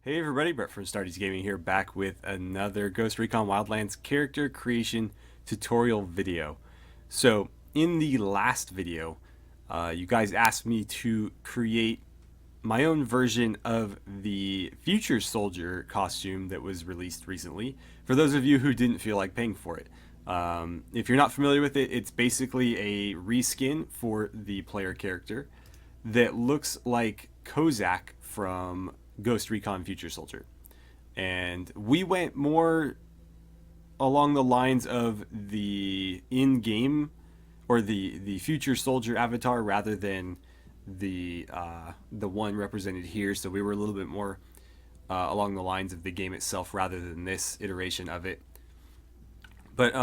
Hey everybody, Brett from AstartesGaming here, back with another Ghost Recon Wildlands character creation tutorial video. So, in the last video, you guys asked me to create my own version of the Future Soldier costume that was released recently, for those of you who didn't feel like paying for it. If you're not familiar with it, it's basically a reskin for the player character that looks like Kozak from Ghost Recon Future Soldier. And we went more along the lines of the in-game or the Future Soldier avatar rather than the one represented here. So we were a little bit more along the lines of the game itself rather than this iteration of it. But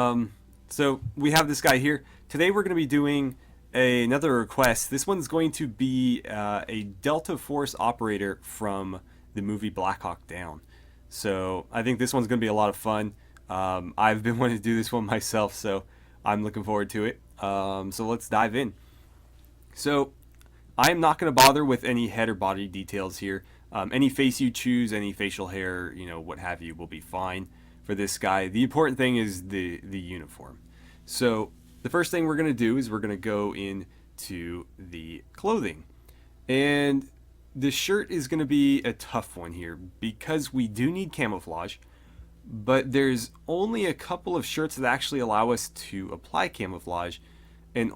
so we have this guy here. Today we're going to be doing another request. This one's going to be a Delta Force operator from the movie Black Hawk Down. So I think this one's going to be a lot of fun. I've been wanting to do this one myself, so I'm looking forward to it. So let's dive in. So I'm not going to bother with any head or body details here. Any face you choose, any facial hair, what have you, will be fine for this guy. The important thing is the uniform. So the first thing we're going to do is we're going to go into the clothing. And the shirt is going to be a tough one here because we do need camouflage, but there's only a couple of shirts that actually allow us to apply camouflage, and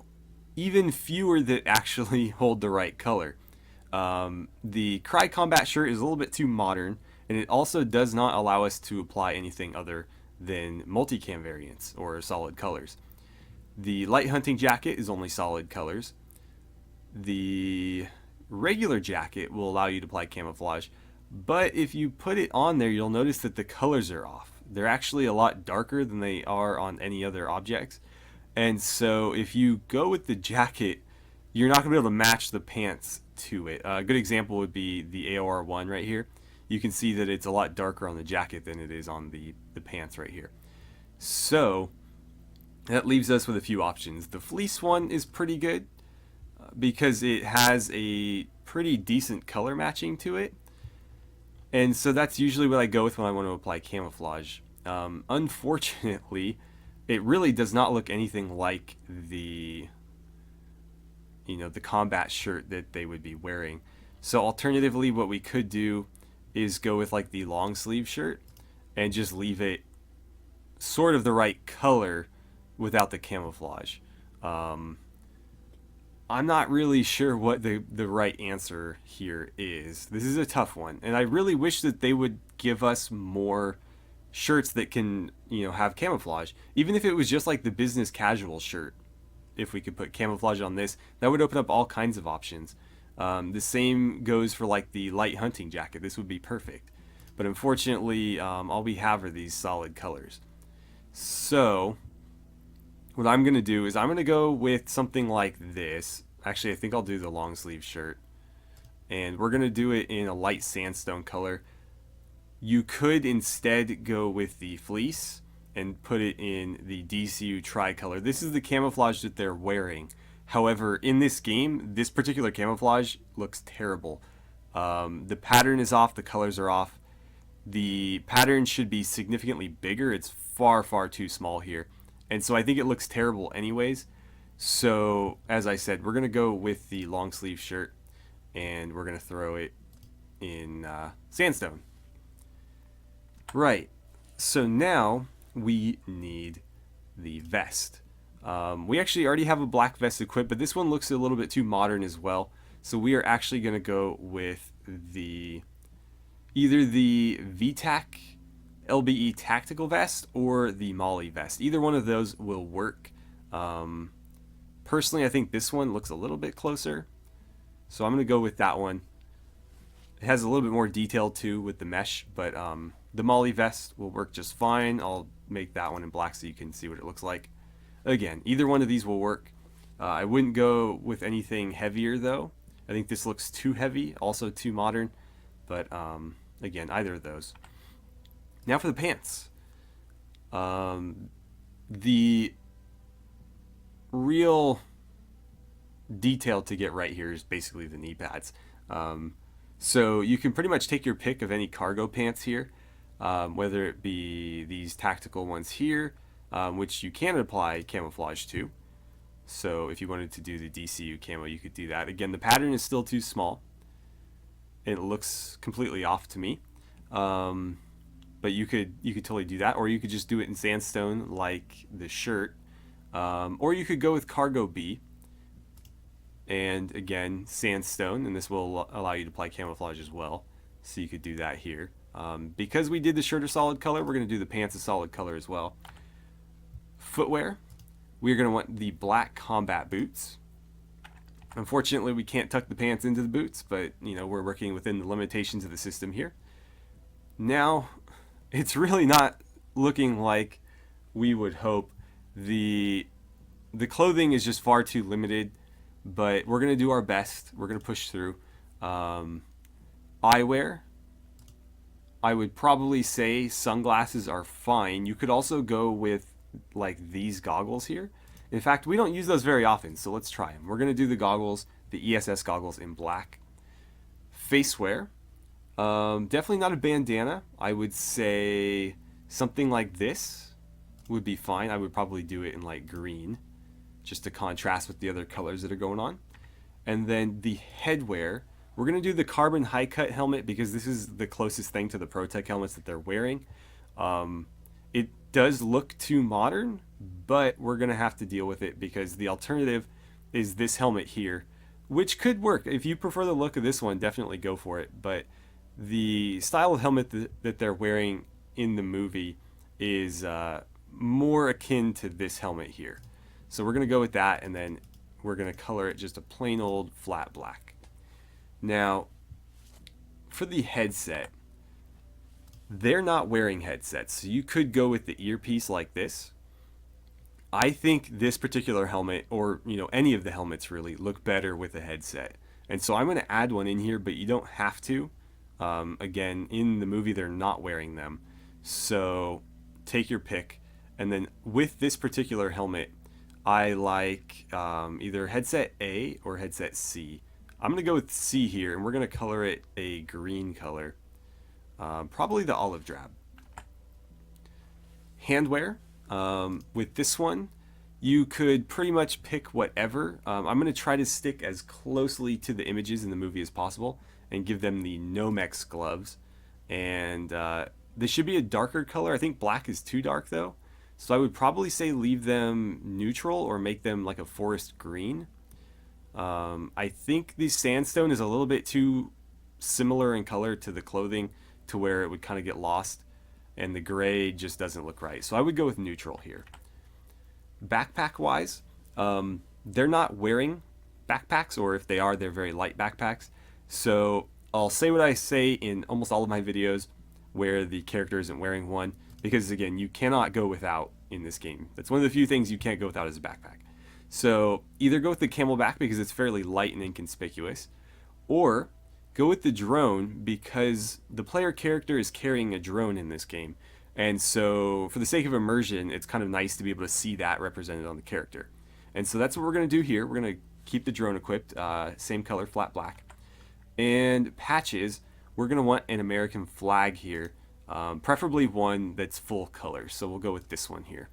even fewer that actually hold the right color. The Cry Combat shirt is a little bit too modern, and it also does not allow us to apply anything other than multicam variants or solid colors. The Light Hunting jacket is only solid colors. The regular jacket will allow you to apply camouflage, but if you put it on there, you'll notice that the colors are off. They're actually a lot darker than they are on any other objects. And so if you go with the jacket, you're not going to be able to match the pants to it. A good example would be the AOR 1 right here. You can see that it's a lot darker on the jacket than it is on the pants right here. So that leaves us with a few options. The fleece one is pretty good because it has a pretty decent color matching to it. And so that's usually what I go with when I want to apply camouflage. Unfortunately, it really does not look anything like the combat shirt that they would be wearing. So alternatively, what we could do is go with like the long sleeve shirt and just leave it sort of the right color without the camouflage. I'm not really sure what the right answer here is. This is a tough one, and I really wish that they would give us more shirts that can, have camouflage. Even if it was just like the business casual shirt, if we could put camouflage on this, that would open up all kinds of options. The same goes for like the Light Hunting jacket. This would be perfect. But unfortunately, all we have are these solid colors. So what I'm going to do is I'm going to go with something like this. Actually, I think I'll do the long sleeve shirt. And we're going to do it in a light sandstone color. You could instead go with the fleece and put it in the DCU tricolor. This is the camouflage that they're wearing. However, in this game, this particular camouflage looks terrible. The pattern is off, the colors are off. The pattern should be significantly bigger. It's far, far too small here. And so I think it looks terrible anyways. So, as I said, we're going to go with the long sleeve shirt, and we're going to throw it in sandstone. Right. So now we need the vest. We actually already have a black vest equipped, but this one looks a little bit too modern as well. So we are actually going to go with either the VTAC LBE tactical vest or the Molly vest. Either one of those will work. Personally, I think this one looks a little bit closer, so I'm going to go with that one. It has a little bit more detail too with the mesh, but the Molly vest will work just fine. I'll make that one in black so you can see what it looks like. Again, either one of these will work. I wouldn't go with anything heavier though. I think this looks too heavy, also too modern, but again, either of those. Now for the pants. The real detail to get right here is basically the knee pads. So you can pretty much take your pick of any cargo pants here, whether it be these tactical ones here, which you can apply camouflage to. So if you wanted to do the DCU camo, you could do that. Again, the pattern is still too small. It looks completely off to me. But you could totally do that, or you could just do it in sandstone like the shirt, or you could go with cargo B. And again, sandstone, and this will allow you to apply camouflage as well. So you could do that here. Because we did the shirt a solid color, we're going to do the pants a solid color as well. Footwear, we're going to want the black combat boots. Unfortunately, we can't tuck the pants into the boots, but you know, we're working within the limitations of the system here. Now, it's really not looking like we would hope. The clothing is just far too limited, but we're going to do our best. We're going to push through. Eyewear, I would probably say sunglasses are fine. You could also go with like these goggles here. In fact, we don't use those very often, so let's try them. We're going to do the goggles, the ESS goggles in black. Facewear, definitely not a bandana. I would say something like this would be fine. I would probably do it in like green, just to contrast with the other colors that are going on. And then the headwear, we're going to do the carbon high cut helmet because this is the closest thing to the ProTech helmets that they're wearing. It does look too modern, but we're going to have to deal with it because the alternative is this helmet here, which could work. If you prefer the look of this one, definitely go for it. But the style of helmet that they're wearing in the movie is more akin to this helmet here. So we're going to go with that, and then we're going to color it just a plain old flat black. Now, for the headset, they're not wearing headsets, so you could go with the earpiece like this. I think this particular helmet, or you know, any of the helmets really, look better with a headset. And so I'm going to add one in here, but you don't have to. Again, in the movie, they're not wearing them. So take your pick. And then with this particular helmet, I like either headset A or headset C. I'm going to go with C here, and we're going to color it a green color. Probably the olive drab. Handwear. With this one, you could pretty much pick whatever. I'm going to try to stick as closely to the images in the movie as possible and give them the Nomex gloves. And this should be a darker color. I think black is too dark though. So I would probably say leave them neutral or make them like a forest green. I think the sandstone is a little bit too similar in color to the clothing to where it would kind of get lost, and the gray just doesn't look right. So I would go with neutral here. Backpack wise, they're not wearing backpacks, or if they are, they're very light backpacks. So I'll say what I say in almost all of my videos where the character isn't wearing one, because again, you cannot go without in this game. That's one of the few things you can't go without is a backpack. So either go with the camelback because it's fairly light and inconspicuous, or go with the drone because the player character is carrying a drone in this game. And so for the sake of immersion, it's kind of nice to be able to see that represented on the character. And so that's what we're going to do here. We're going to keep the drone equipped, same color, flat black. And patches, we're going to want an American flag here, preferably one that's full color. So we'll go with this one here.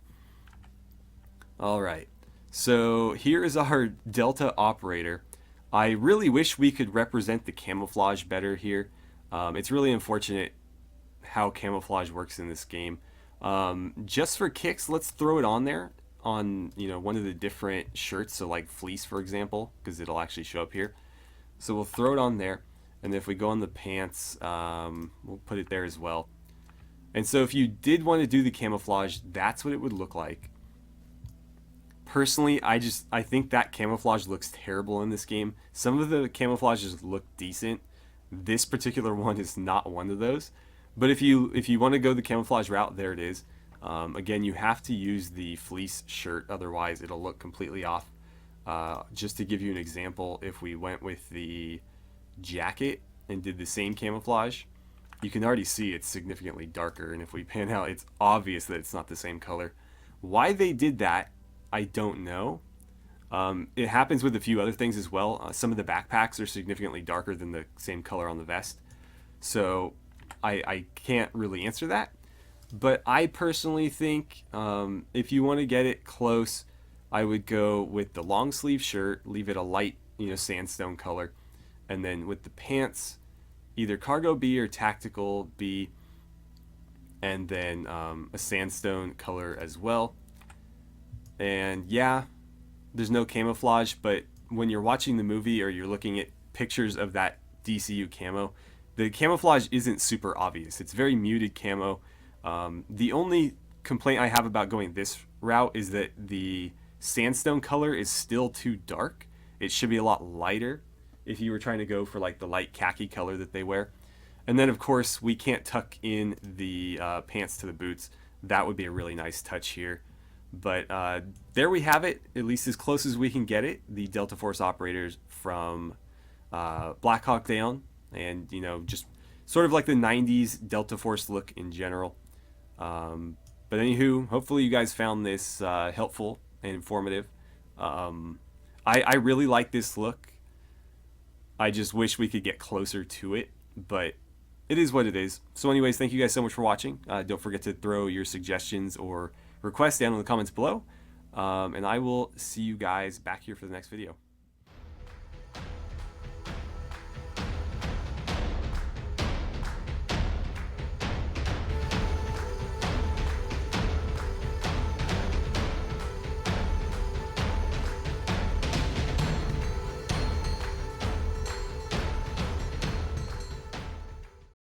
All right. So here is our Delta operator. I really wish we could represent the camouflage better here. It's really unfortunate how camouflage works in this game. Just for kicks, let's throw it on there on, you know, one of the different shirts. So like fleece, for example, because it'll actually show up here. So we'll throw it on there. And if we go on the pants, we'll put it there as well. And so if you did want to do the camouflage, that's what it would look like. Personally, I think that camouflage looks terrible in this game. Some of the camouflages look decent. This particular one is not one of those. But if you want to go the camouflage route, there it is. Again, you have to use the fleece shirt, otherwise it'll look completely off. Just to give you an example, if we went with the jacket and did the same camouflage, you can already see it's significantly darker. And if we pan out, it's obvious that it's not the same color. Why they did that, I don't know. It happens with a few other things as well. Some of the backpacks are significantly darker than the same color on the vest. So I can't really answer that. But I personally think if you want to get it close, I would go with the long sleeve shirt, leave it a light, sandstone color. And then with the pants, either cargo B or tactical B, and then a sandstone color as well. And yeah, there's no camouflage, but when you're watching the movie or you're looking at pictures of that DCU camo, the camouflage isn't super obvious. It's very muted camo. The only complaint I have about going this route is that the sandstone color is still too dark. It should be a lot lighter if you were trying to go for like the light khaki color that they wear. And then of course we can't tuck in the pants to the boots. That would be a really nice touch here. But there we have it, at least as close as we can get it. The Delta Force operators from Black Hawk Down, and just sort of like the 90s Delta Force look in general. But anywho, hopefully you guys found this helpful and informative. I really like this look. I just wish we could get closer to it, but it is what it is. So anyways, thank you guys so much for watching. Don't forget to throw your suggestions or requests down in the comments below. And I will see you guys back here for the next video.